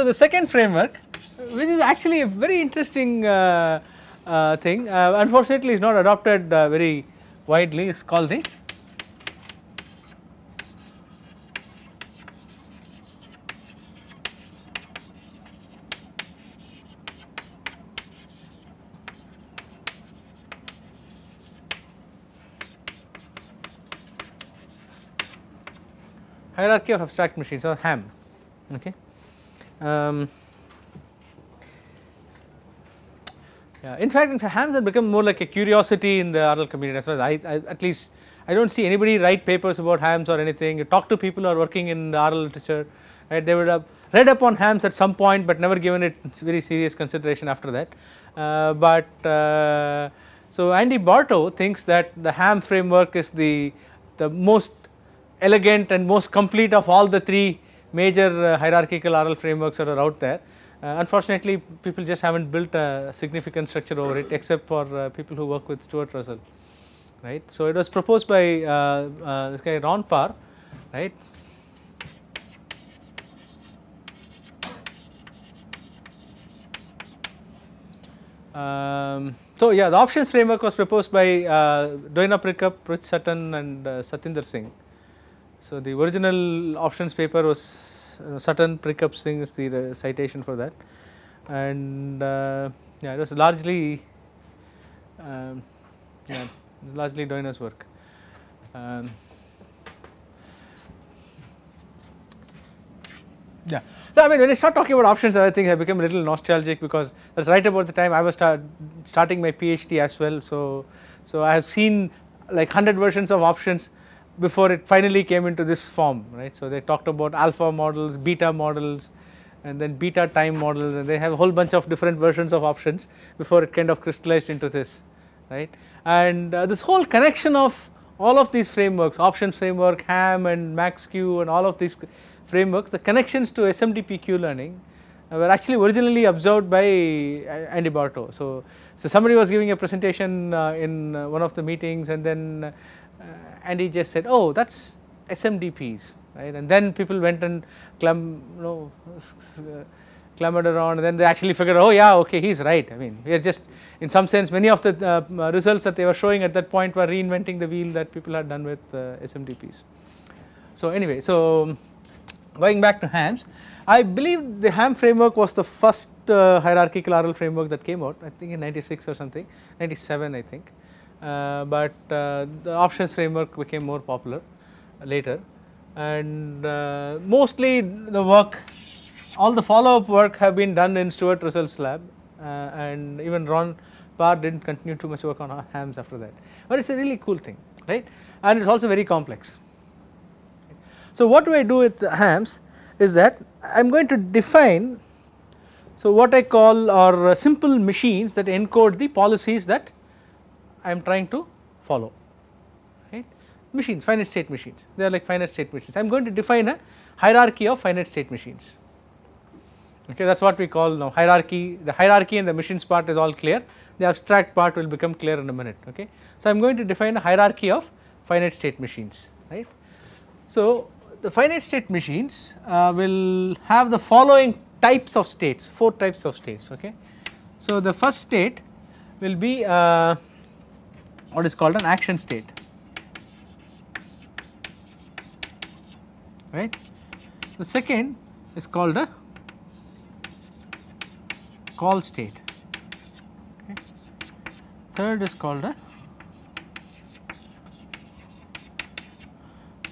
So the second framework, which is actually a very interesting thing, unfortunately is not adopted very widely, is called the hierarchy of abstract machines, or HAM. Okay. Yeah, in fact, HAMs have become more like a curiosity in the RL community, as far as I at least I do not see anybody write papers about HAMs or anything. You talk to people who are working in the RL literature, right, they would have read upon HAMs at some point, but never given it very serious consideration after that. So Andy Bartow thinks that the HAM framework is the most elegant and most complete of all the three major hierarchical RL frameworks that are out there. Unfortunately, people just have not built a significant structure over it, except for people who work with Stuart Russell, right. So it was proposed by this guy Ron Parr, right. So yeah, the options framework was proposed by Doina Prikkup, Rich Sutton, and Satinder Singh. So the original options paper was Sutton, Prikkup, Singh is the citation for that, and yeah, it was largely largely Doina's work. Yeah. So I mean, when I start talking about options, other things have become a little nostalgic, because that's right about the time I was starting my PhD as well. So I have seen like 100 versions of options before it finally came into this form, right. So they talked about alpha models, beta models, and then beta time models, and they have a whole bunch of different versions of options before it kind of crystallized into this, right. And this whole connection of all of these frameworks, options framework, HAM and MaxQ, and all of these frameworks, the connections to SMDP-Q learning were actually originally observed by Andy Bartow. So somebody was giving a presentation in one of the meetings, and then Andy just said, oh, that's SMDPs, right, and then people went and clambered around, and then they actually figured, oh yeah, okay, he is right. I mean, we are just, in some sense, many of the results that they were showing at that point were reinventing the wheel that people had done with SMDPs. So anyway, so going back to HAMs, I believe the HAM framework was the first hierarchical RL framework that came out, I think in 96 or something, 97 I think. But the options framework became more popular later, and mostly the work, all the follow up work have been done in Stuart Russell's lab, and even Ron Parr did not continue too much work on HAMs after that, but it is a really cool thing, right, and it is also very complex. So what do I do with HAMs is that I am going to define, so what I call are simple machines that encode the policies that I am trying to follow, right. Machines, finite state machines, they are like finite state machines. I am going to define a hierarchy of finite state machines, okay, that is what we call now hierarchy. The hierarchy and the machines part is all clear, the abstract part will become clear in a minute, okay. So I am going to define a hierarchy of finite state machines, right. So the finite state machines will have the following types of states, 4 types of states, okay. So the first state will be what is called an action state, right. The second is called a call state, okay. Third is called a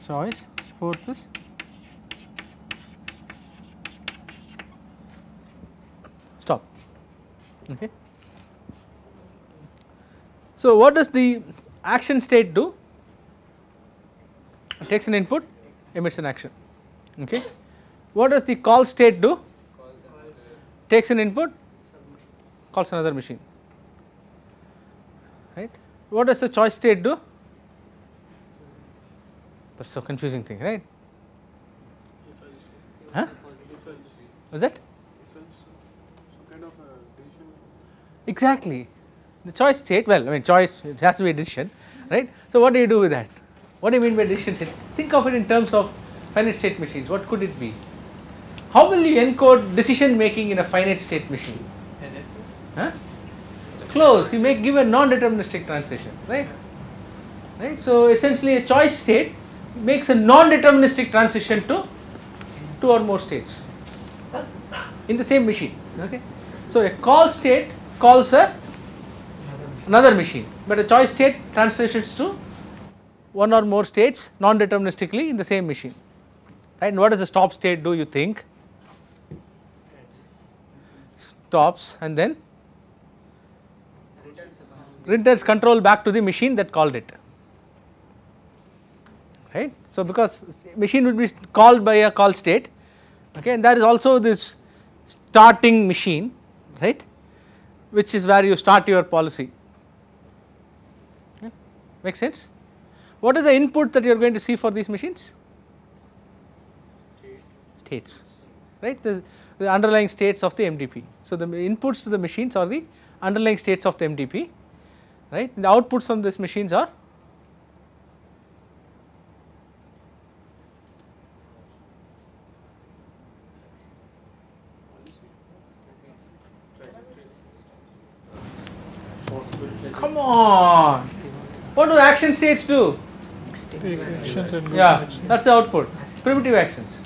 choice, fourth is stop, okay. So what does the action state do? It takes an input, emits an action, okay. What does the call state do? Takes an input, calls another machine, right. What does the choice state do? That is so confusing thing, right. Huh? Was that? Exactly. The choice state, well, I mean choice, it has to be a decision, right. So what do you do with that? What do you mean by decision state? Think of it in terms of finite state machines. What could it be? how will you encode decision making in a finite state machine? Huh? Close, you give a non-deterministic transition, right? Right. So essentially a choice state makes a non-deterministic transition to 2 or more states in the same machine. Okay. So a call state calls another machine, but a choice state transitions to 1 or more states non-deterministically in the same machine. Right. And what does the stop state do, you think? Stops and then returns control back to the machine that called it. Right. So because machine would be called by a call state, okay, and there is also this starting machine, right, which is where you start your policy. Okay. Make sense? What is the input that you are going to see for these machines? States, right, the underlying states of the MDP. So the inputs to the machines are the underlying states of the MDP, right, and the outputs from these machines are come on, what do action states do? Yeah, that's the output, primitive actions.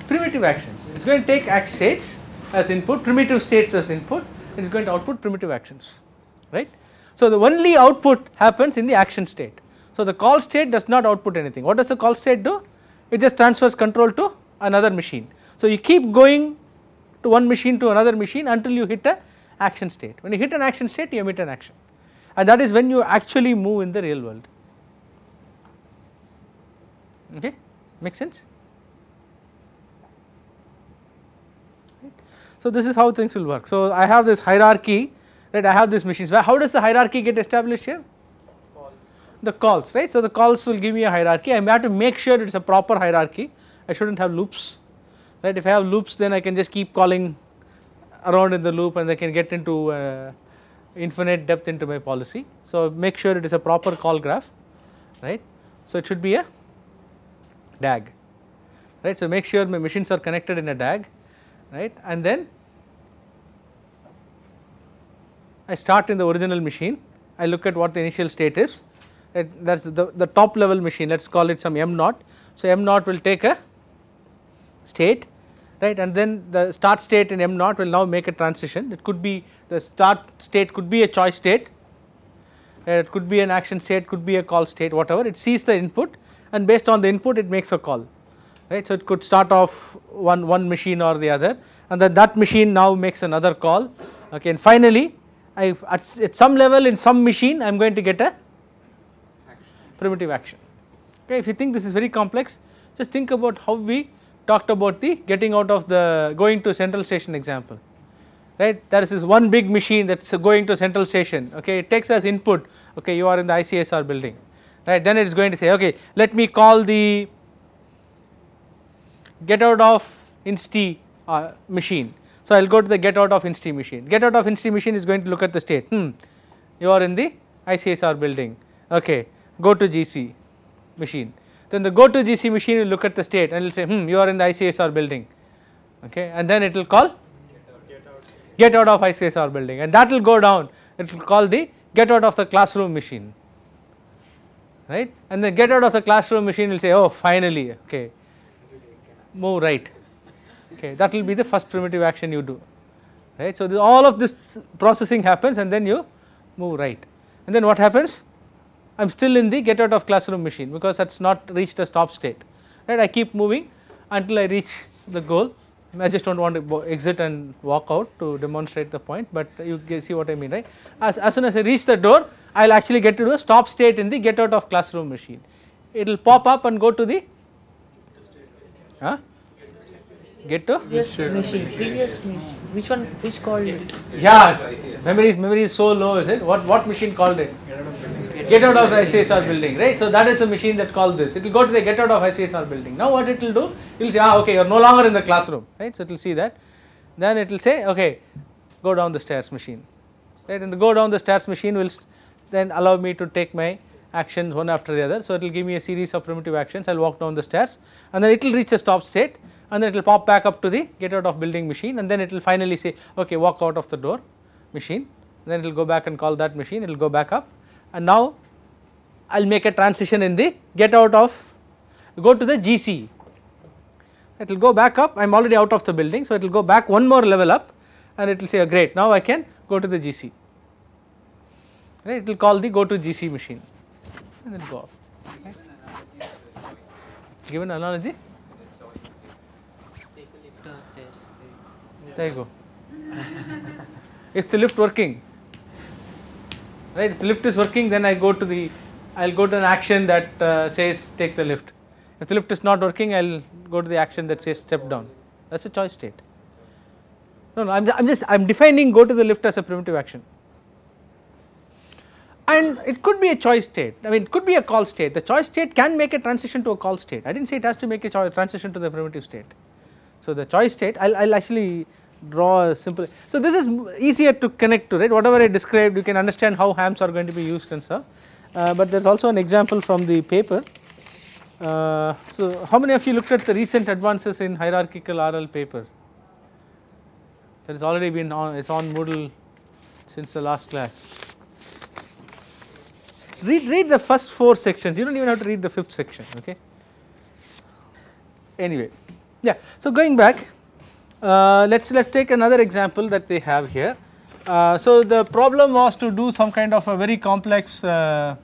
Primitive actions, it is going to take act states as input, primitive states as input, it is going to output primitive actions, right. So the only output happens in the action state. So the call state does not output anything. What does the call state do? It just transfers control to another machine. So you keep going to one machine to another machine until you hit a action state. When you hit an action state, you emit an action, and that is when you actually move in the real world. Okay, make sense? Right. So this is how things will work. So I have this hierarchy, right? I have these machines. How does the hierarchy get established here? The calls, right? So the calls will give me a hierarchy. I have to make sure it is a proper hierarchy. I shouldn't have loops, right? If I have loops, then I can just keep calling around in the loop and I can get into infinite depth into my policy. So make sure it is a proper call graph, right? So it should be a DAG, right? So make sure my machines are connected in a DAG, right? And then I start in the original machine. I look at what the initial state is. That is the top level machine. Let us call it some M naught. So M naught will take a state, right, and then the start state in M naught will now make a transition. It could be the start state, could be a choice state, it could be an action state, could be a call state, whatever. It sees the input, and based on the input it makes a call, right. So it could start off one machine or the other, and then that machine now makes another call, okay, and finally at some level in some machine I am going to get a primitive action. Okay, if you think this is very complex, just think about how we talked about the getting out of the going to central station example, right. There is this one big machine that is going to central station, okay, it takes as input, okay, you are in the ICSR building, right, then it is going to say, okay, let me call the get out of inst machine. So I will go to the get out of inst machine. Get out of inst machine is going to look at the state, you are in the ICSR building, okay, go to GC machine. Then the go to GC machine will look at the state and will say, you are in the ICSR building, okay, and then it will call get out of ICSR building, and that will go down, it will call the get out of the classroom machine, right, and the get out of the classroom machine will say, oh finally, okay, move right, okay, that will be the first primitive action you do, right. So all of this processing happens and then you move right, and then what happens? I am still in the get out of classroom machine because that is not reached a stop state, right. I keep moving until I reach the goal. I just do not want to exit and walk out to demonstrate the point, but you see what I mean, right. As soon as I reach the door, I will actually get to do a stop state in the get out of classroom machine. It will pop up and go to the get to previous machine, which one, which called it? Yeah, memory is so low, is it? What machine called it? Get out of ICSR building, right. So that is the machine that called this. It will go to the get out of ICSR building. Now what it will do? It will say, okay, you are no longer in the classroom, right. So it will see that. Then it will say, okay, go down the stairs machine, right, and the go down the stairs machine will then allow me to take my actions one after the other. So it will give me a series of primitive actions. I will walk down the stairs and then it will reach a stop state, and then it will pop back up to the get out of building machine, and then it will finally say okay, walk out of the door machine, then it will go back and call that machine, it will go back up, and now I will make a transition in the get out of, go to the GC, it will go back up, I am already out of the building, so it will go back one more level up and it will say oh, great, now I can go to the GC, right, it will call the go to GC machine and then go off. Okay. Given analogy, Take a lift or stairs. there you go. If the lift working, right, if the lift is working, then I will go to an action that says take the lift. If the lift is not working, I will go to the action that says step down. That is a choice state. No, I am defining go to the lift as a primitive action, and it could be a choice state. I mean, it could be a call state. The choice state can make a transition to a call state. I did not say it has to make a transition to the primitive state. So the choice state, I will actually draw a simple. So this is easier to connect to, right? Whatever I described, you can understand how HAMs are going to be used and stuff. But there is also an example from the paper. So how many of you looked at the recent advances in hierarchical RL paper? That has already been on, it's on Moodle since the last class. Read the first 4 sections, you do not even have to read the 5th section, okay. Anyway, yeah, so going back, let's take another example that they have here. So the problem was to do some kind of a very complex so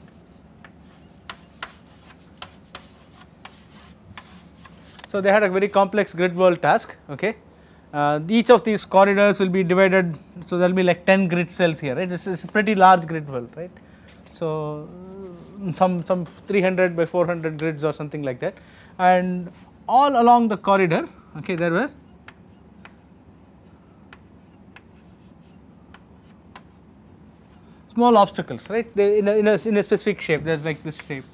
they had a very complex grid world task, okay. Each of these corridors will be divided, so there will be like 10 grid cells here, right. This is a pretty large grid world, right. So some 300 by 400 grids or something like that, and all along the corridor, okay, there were small obstacles, right. They in a specific shape, there is like this shape,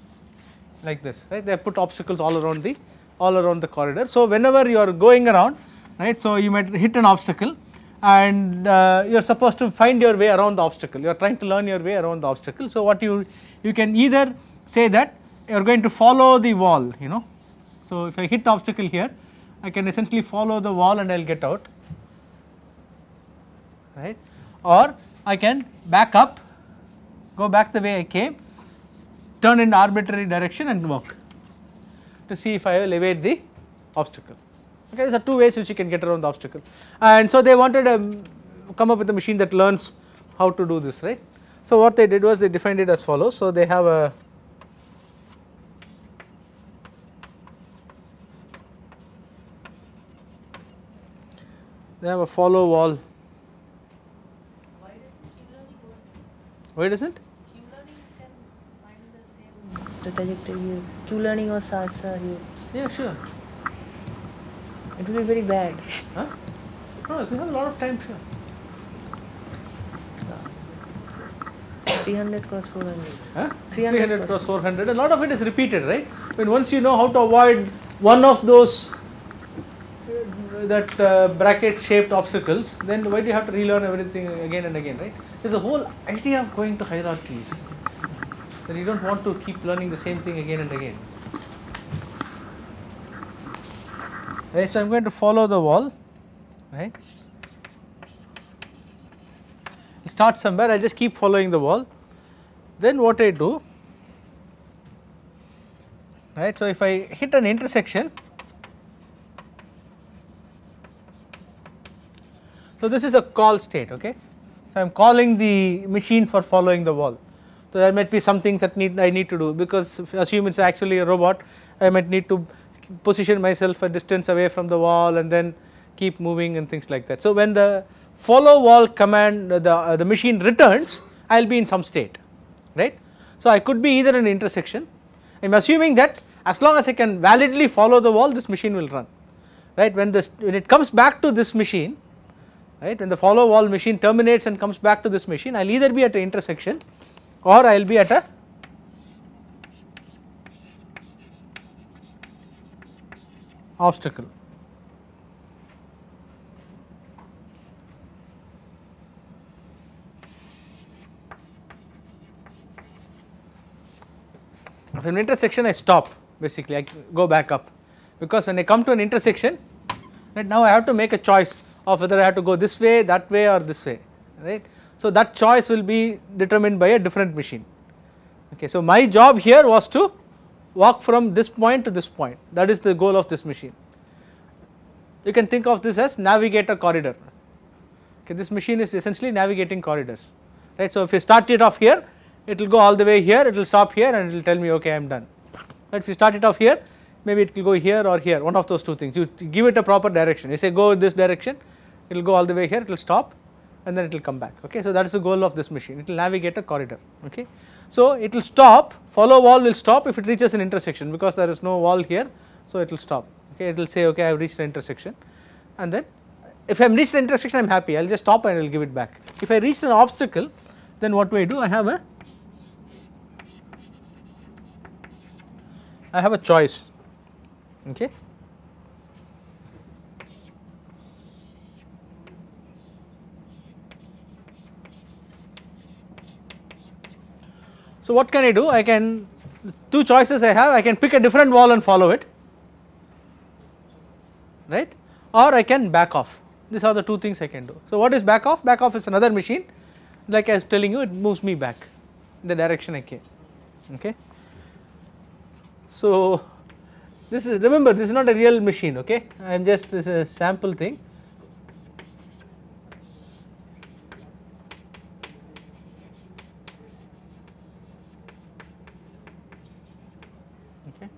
like this, right. They have put obstacles all around the corridor. So whenever you are going around, right, so you might hit an obstacle, and you are supposed to find your way around the obstacle. You are trying to learn your way around the obstacle. So what you can either say that you are going to follow the wall, you know. So if I hit the obstacle here, I can essentially follow the wall and I will get out, right, or I can back up, go back the way I came, turn in arbitrary direction and walk to see if I will evade the obstacle. Okay, these are 2 ways which you can get around the obstacle, and so they wanted to come up with a machine that learns how to do this, right. So what they did was they defined it as follows. So they have a follow wall. Why doesn't Q learning can find the same trajectory here. Q learning or SARSA here. Yeah, sure. It will be very bad. Huh? No, if you have a lot of time, sure. 300 cross 400. Huh? 300 cross 400. A lot of it is repeated, right? When once you know how to avoid one of those bracket shaped obstacles, then why do you have to relearn everything again and again, right? There's a whole idea of going to hierarchies that you don't want to keep learning the same thing again and again. Right, so I'm going to follow the wall, right. Start somewhere, I'll just keep following the wall. Then what I do, right, so if I hit an intersection, so this is a call state, okay. So I'm calling the machine for following the wall. So there might be some things that I need to do, because assume it's actually a robot, I might need to position myself a distance away from the wall and then keep moving and things like that. So when the follow wall command, the machine returns, I will be in some state, right. So I could be either in an intersection, I am assuming that as long as I can validly follow the wall, this machine will run, right. When it comes back to this machine, right, when the follow wall machine terminates and comes back to this machine, I will either be at an intersection or I will be at a obstacle. So in intersection I stop, basically I go back up, because when I come to an intersection right. Now I have to make a choice of whether I have to go this way, that way or this way, right. So that choice will be determined by a different machine. Okay, so my job here was to walk from this point to this point, that is the goal of this machine. You can think of this as navigate a corridor. Okay, this machine is essentially navigating corridors, right. So if you start it off here, it will go all the way here, it will stop here and it will tell me okay I am done. But if you start it off here, maybe it will go here or here, one of those two things. You give it a proper direction, you say go this direction, it will go all the way here, it will stop and then it will come back. Okay, so that is the goal of this machine, it will navigate a corridor. Okay, so it will stop, follow wall will stop if it reaches an intersection, because there is no wall here, so it will stop. Okay, it will say okay I have reached an intersection, and then if I am reached an intersection I am happy, I will just stop and I will give it back. If I reached an obstacle, then what do? I have a choice. Okay. So what can I do? I can, two choices I have, I can pick a different wall and follow it, right, or I can back off. These are the two things I can do. So what is back off? Back off is another machine, like I was telling you, it moves me back in the direction I came. Okay. So this is, remember this is not a real machine, okay, I am just, this is a sample thing. Okay.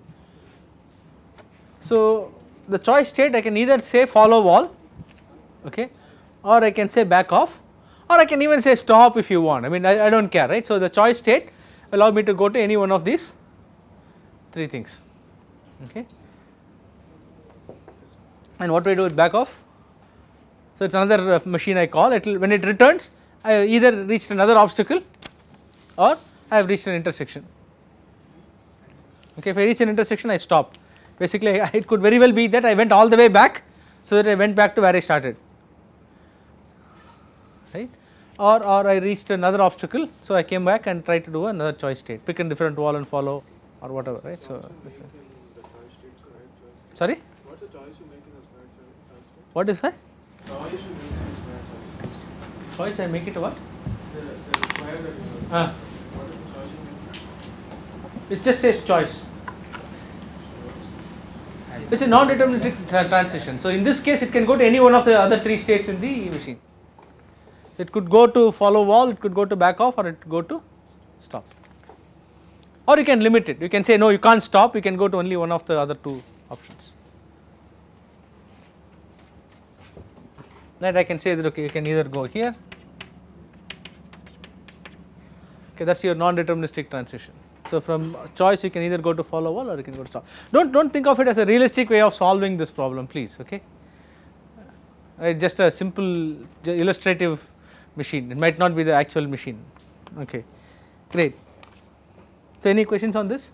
So the choice state I can either say follow wall, okay, or I can say back off, or I can even say stop if you want, I mean I do not care, right. So the choice state allow me to go to any one of these three things. Okay. And what do I do with back off? So it is another machine I call, it will, when it returns I either reached another obstacle or I have reached an intersection. Okay, if I reach an intersection I stop, basically it could very well be that I went all the way back, so that I went back to where I started, right, or I reached another obstacle, so I came back and tried to do another choice state, pick a different wall and follow or whatever, right. So sorry, what's the choice you make in the correct choice? what is that? Choice you make in the correct choice. Choice I make it a what? The square that you have. What is the choice you make? It just says choice. It is a non-deterministic transition. So in this case it can go to any one of the other three states in the machine. It could go to follow wall, it could go to back off, or it could go to stop. Or you can limit it, you can say no you can't stop, you can go to only one of the other two options. That I can say that okay you can either go here, okay, that is your non-deterministic transition. So from choice you can either go to follow wall or you can go to stop. Don't think of it as a realistic way of solving this problem, please. Okay, just a simple illustrative machine, it might not be the actual machine. Okay, great. So any questions on this?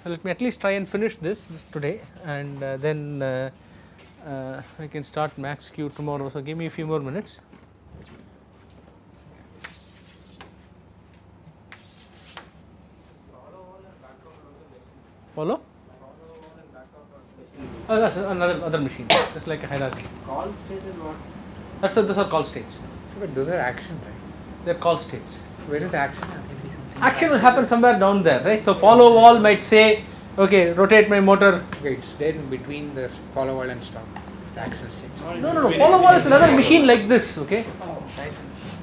So let me at least try and finish this today, and then I can start max Q tomorrow. So give me a few more minutes. Follow? Oh, that's another machine, just like a hierarchy. Call state is what? Those are call states. But those are action, right? They are call states. Where is action? Action will happen somewhere down there, right? So follow wall might say, okay, rotate my motor. Okay, it's there in between the follow wall and stop. It's action state. No. Follow wall is another machine like this. Okay. Oh, right.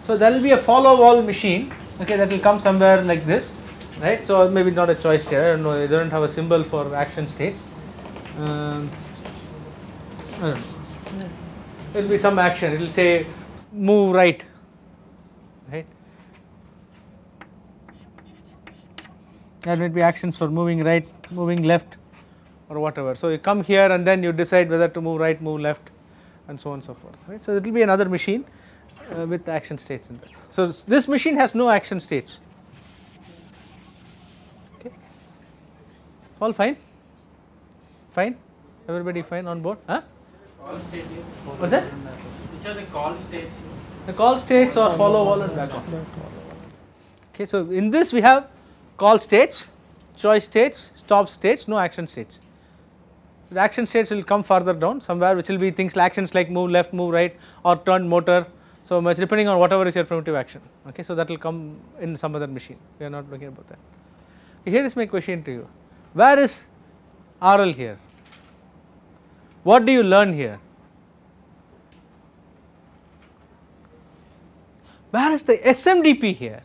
So there will be a follow wall machine. Okay, that will come somewhere like this, right? So maybe not a choice here. I don't know. They don't have a symbol for action states. I don't know. There will be some action. It will say move right. Right. There might be actions for moving right, moving left, or whatever. So you come here and then you decide whether to move right, move left, and so on and so forth. Right. So it will be another machine with action states in there. So this machine has no action states. Okay. All fine? Fine? Everybody fine on board? Huh? Call state. What's that? Which are the call states? The call states or follow wall and back off. Okay, so in this we have call states, choice states, stop states, no action states. The action states will come further down somewhere, which will be things like actions like move left, move right, or turn motor. So much depending on whatever is your primitive action. Okay, so that will come in some other machine. We are not looking about that. Okay, here is my question to you. Where is RL here? What do you learn here? Where is the SMDP here?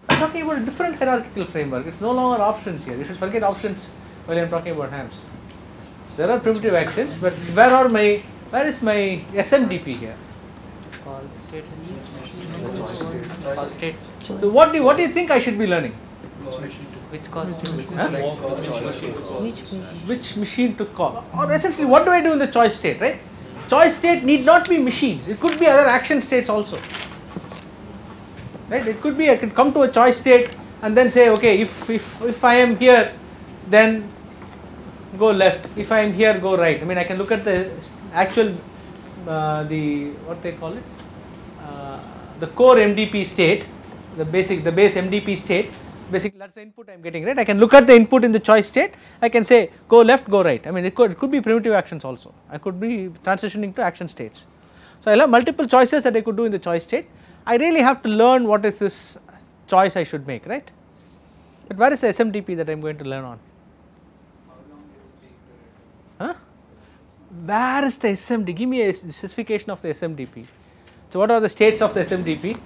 I am talking about a different hierarchical framework. It is no longer options here. You should forget options while I am talking about HAMS. There are primitive actions, but where is my SMDP here? Call state. Call state. So what do you think I should be learning? Which call state? Huh? Which machine to call? Or essentially, what do I do in the choice state, right? Choice state need not be machines. It could be other action states also. Right? It could be I could come to a choice state and then say, okay, if I am here, then go left. If I am here, go right. I mean, I can look at the actual the what they call it, the core MDP state, the base MDP state. Basically, that's the input I am getting, right? I can look at the input in the choice state. I can say go left, go right. I mean, it could be primitive actions also. I could be transitioning to action states. So I have multiple choices that I could do in the choice state. I really have to learn what is this choice I should make, right? But where is the SMDP that I am going to learn on? Huh? Where is the SMD? Give me a specification of the SMDP. So what are the states of the SMDP?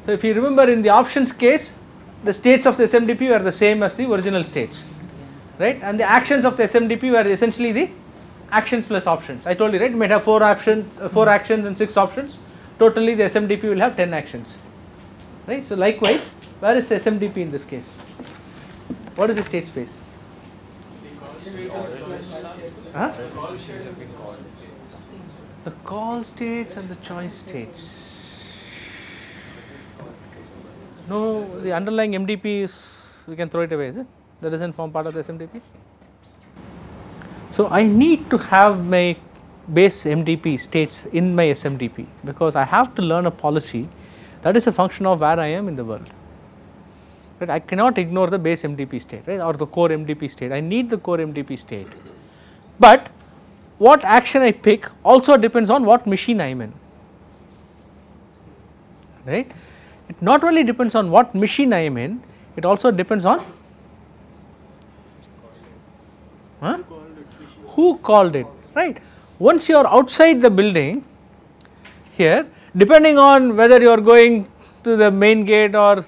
So if you remember in the options case, the states of the SMDP were the same as the original states, right? And the actions of the SMDP were essentially the actions plus options. I told you, right? You might have 4 actions and 6 options. Totally, the SMDP will have 10 actions, right? So likewise, where is the SMDP in this case? What is the state space? Huh? The call states and the choice states. No, the underlying MDP is, we can throw it away, is it? That doesn't form part of the SMDP. So I need to have my base MDP states in my SMDP because I have to learn a policy that is a function of where I am in the world. Right? I cannot ignore the base MDP state, right, or the core MDP state. I need the core MDP state. But what action I pick also depends on what machine I am in, right? It not only depends on what machine I am in, it also depends on who called it, right? Once you are outside the building here, depending on whether you are going to the main gate or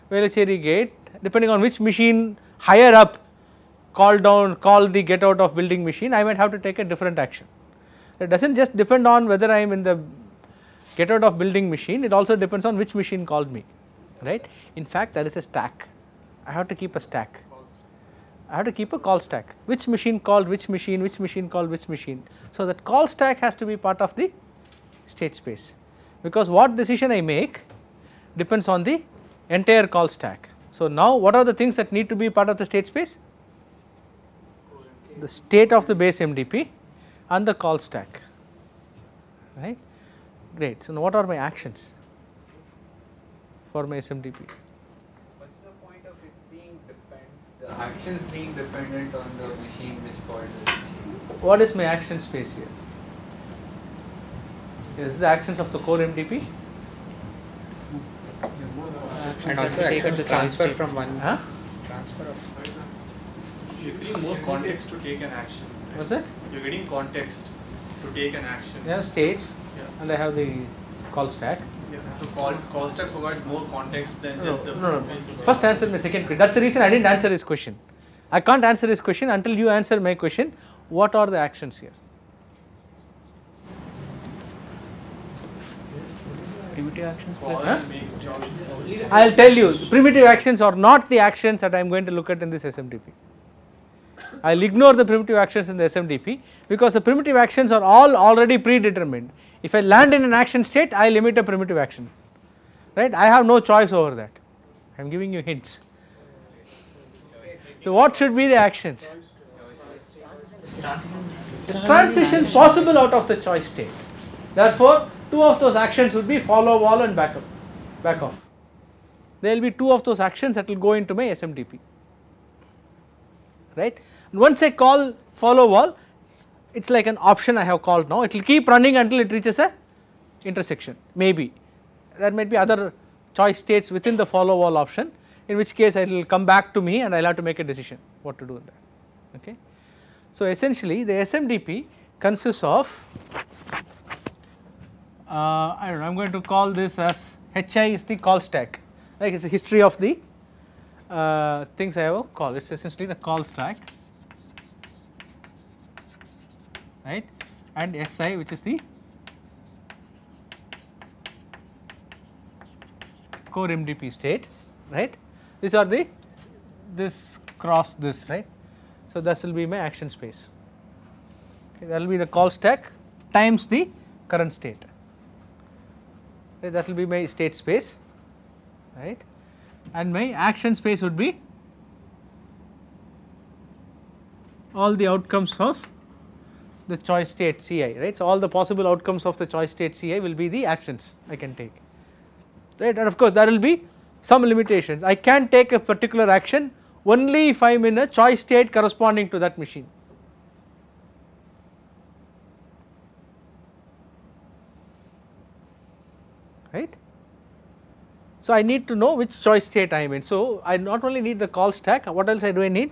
Velachery gate, depending on which machine higher up call the get out of building machine, I might have to take a different action. It does not just depend on whether I am in the get out of building machine, it also depends on which machine called me, right. In fact, there is a stack. I have to keep a stack. I have to keep a call stack. Which machine called which machine called which machine. So that call stack has to be part of the state space, because what decision I make depends on the entire call stack. So now what are the things that need to be part of the state space? The state of the base MDP and the call stack, right. Great. So now what are my actions for my SMDP? What's the point of it being the actions being dependent on the machine which called this machine? What is my action space here? Is the actions of the core MDP? And also taken to transfer from one. Huh? Transfer of. You're getting more context to take an action. Right? What's that? You're getting context to take an action. I have states, Yeah. and I have the call stack. Yeah. So call stack provides more context than just the basic. First answer my second question. That's the reason I didn't answer his question. I can't answer his question until you answer my question. What are the actions here? Primitive actions Pause, plus. make choice. I will tell you, primitive actions are not the actions that I am going to look at in this SMDP. I will ignore the primitive actions in the SMDP because the primitive actions are all already predetermined. If I land in an action state, I will emit a primitive action, right. I have no choice over that. I am giving you hints. So what should be the actions? Transitions possible out of the choice state. Therefore, two of those actions would be follow wall and back off. There will be two of those actions that will go into my SMDP. right. And once I call follow wall, it is like an option I have called now, it will keep running until it reaches a intersection, maybe there might be other choice states within the follow wall option, in which case it will come back to me and I will have to make a decision what to do with that. Okay. So essentially the SMDP consists of I don't know, I am going to call this as HI is the call stack, like it is a history of the things I have called, it is essentially the call stack, right, and SI which is the core MDP state, right. These are the this cross this, right. So that will be my action space, okay, that will be the call stack times the current state, okay, that will be my state space, right, and my action space would be all the outcomes of the choice state Ci, right. So all the possible outcomes of the choice state Ci will be the actions I can take, right, and of course there will be some limitations. I can take a particular action only if I am in a choice state corresponding to that machine, right. So I need to know which choice state I am in. So I not only need the call stack, what else do I need?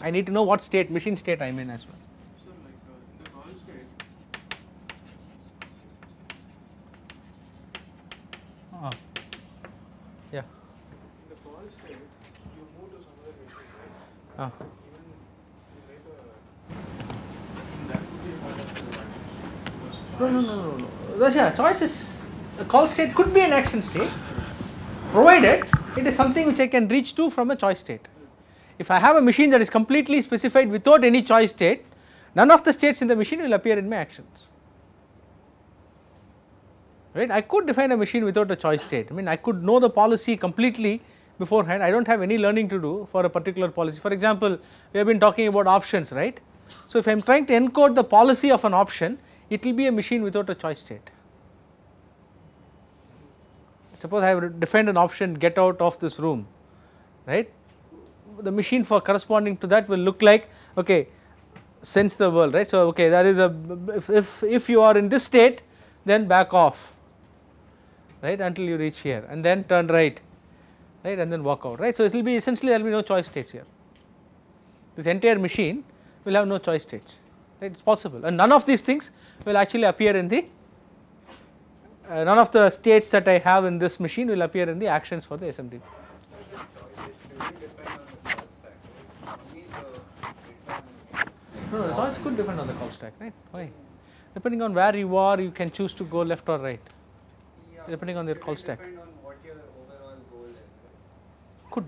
I need to know what state, machine state I am in as well. So like in the call state, Yeah. in the call state, you move to some other machine, right? Even you make a that could be a part of the No. Yeah, choice is a call state could be an action state, provided it is something which I can reach to from a choice state. If I have a machine that is completely specified without any choice state, none of the states in the machine will appear in my actions, right. I could define a machine without a choice state, I mean I could know the policy completely beforehand, I do not have any learning to do for a particular policy. For example, we have been talking about options, right. So if I am trying to encode the policy of an option, it will be a machine without a choice state. Suppose I have defined an option, get out of this room, right. The machine for corresponding to that will look like, okay, sense the world, right. So okay, there is a, if you are in this state, then back off, right, until you reach here and then turn right, and then walk out, right. So it will be essentially there will be no choice states here, this entire machine will have no choice states, right. It is possible, and none of these things will actually appear in the none of the states that I have in this machine will appear in the actions for the SMDP. No, the choice could depend on the call stack, right. Why? Depending on where you are, you can choose to go left or right, depending on your call stack. Depend on what your overall goal is.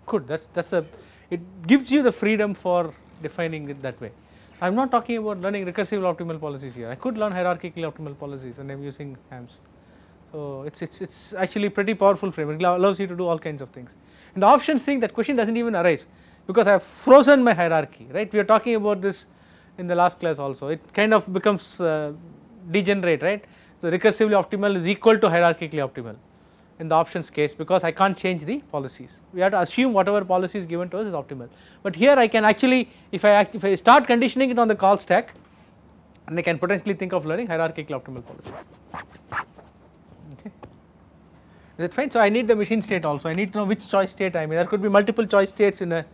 Could that's a, it gives you the freedom for defining it that way. I am not talking about learning recursively optimal policies here. I could learn hierarchically optimal policies and I am using HAMS. So it's actually pretty powerful framework. It allows you to do all kinds of things. And the options thing, that question doesn't even arise because I have frozen my hierarchy, right. We are talking about this in the last class also. It kind of becomes degenerate, right. So recursively optimal is equal to hierarchically optimal in the options case, because I can't change the policies. We have to assume whatever policy is given to us is optimal. But here I can actually, if I start conditioning it on the call stack, and I can potentially think of learning hierarchically optimal policies. Okay. Is it fine? So I need the machine state also. I need to know which choice state I am in. There could be multiple choice states in a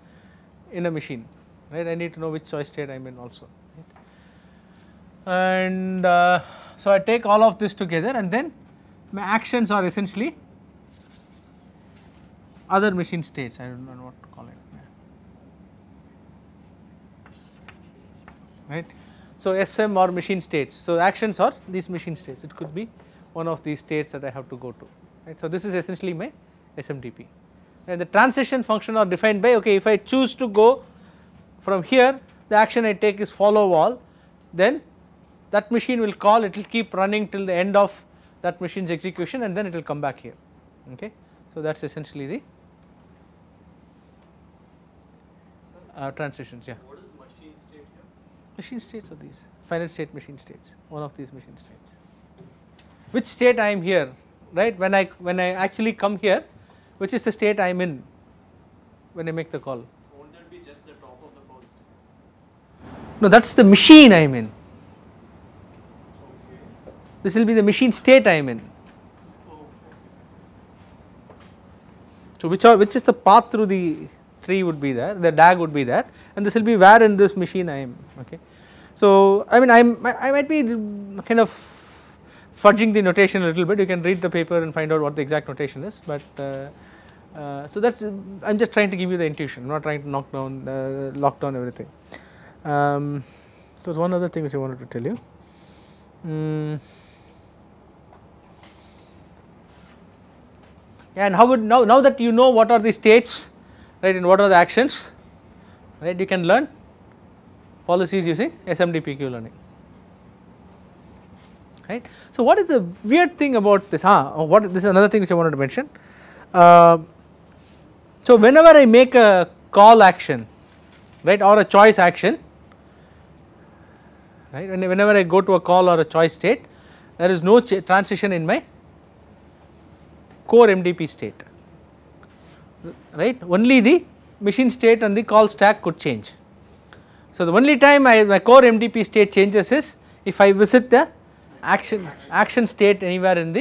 machine, right. I need to know which choice state I am in also. Right? And so I take all of this together, and then my actions are essentially other machine states. I don't know what to call it. Right. So SM or machine states. So actions are these machine states. It could be one of these states that I have to go to. Right. So this is essentially my SMDP. And the transition function are defined by, okay, if I choose to go from here, the action I take is follow all, then that machine will call, it will keep running till the end of that machine's execution, and then it will come back here. Okay. So that is essentially the transitions. Yeah. What is machine state here? Machine states are these finite state machine states, one of these machine states. Which state I am here, right? When I actually come here, which is the state I am in when I make the call. Won't that be just the top of the call stack? No, that is the machine I am in. Okay. This will be the machine state I am in. Oh, okay. So which is the path through the tree would be there, the DAG would be there, and this will be where in this machine I am. Okay. So I mean I might be kind of fudging the notation a little bit. You can read the paper and find out what the exact notation is, but so that's I am just trying to give you the intuition. I am not trying to lock down everything. There was one other thing which I wanted to tell you. And how would now that you know what are the states, right, and what are the actions, right, you can learn policies using SMDPQ learning, right. So what is the weird thing about this? This is another thing which I wanted to mention. So whenever I make a call action, right, or a choice action, right, whenever I go to a call or a choice state, there is no transition in my core MDP state, right, only the machine state and the call stack could change. So the only time my core MDP state changes is if I visit the action state anywhere in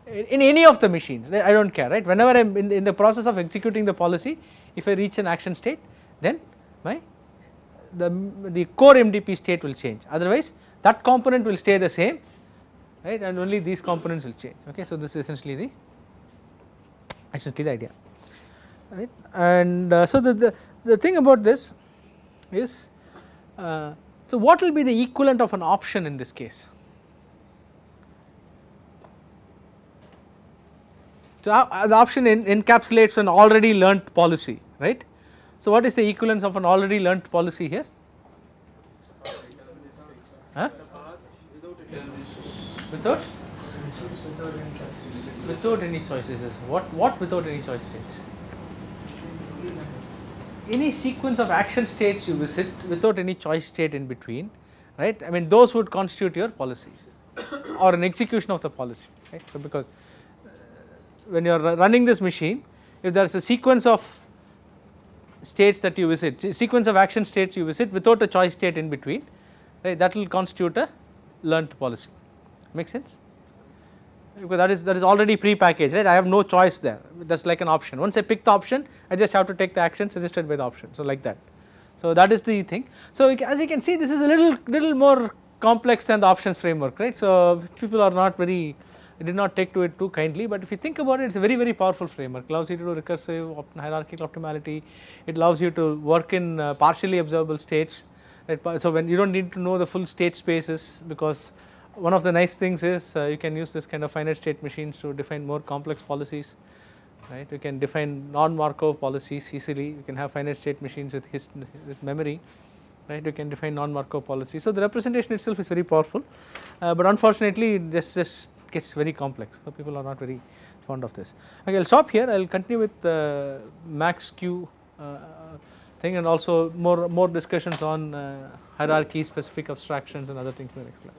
any of the machines, right? I do not care, right, whenever I am in the process of executing the policy, if I reach an action state, then the core MDP state will change, otherwise that component will stay the same, right, and only these components will change. Okay. So this is essentially the idea, right. And so the thing about this is, so what will be the equivalent of an option in this case? So the option encapsulates an already learnt policy, right. So what is the equivalence of an already learnt policy here? Without any choices. What without any choice states? Any sequence of action states you visit without any choice state in between, right, I mean those would constitute your policy or an execution of the policy, right. So because when you are running this machine, if there is a sequence of states that you visit, sequence of action states you visit without a choice state in between, right, that will constitute a learnt policy. Make sense? Because that is already pre-packaged, right, I have no choice there, that is like an option. Once I pick the option, I just have to take the action suggested by the option, so like that. So that is the thing. So as you can see, this is a little more complex than the options framework, right. So people are not very, did not take to it too kindly, but if you think about it, it is a very powerful framework. It allows you to do recursive hierarchical optimality, it allows you to work in partially observable states, right. So when you do not need to know the full state spaces, because one of the nice things is you can use this kind of finite state machines to define more complex policies, right. You can define non-Markov policies easily, you can have finite state machines with memory, right, you can define non-Markov policies. So the representation itself is very powerful, but unfortunately it just gets very complex, so people are not very fond of this. Okay, I will stop here, I will continue with the max Q thing and also more discussions on hierarchy, specific abstractions and other things in the next class.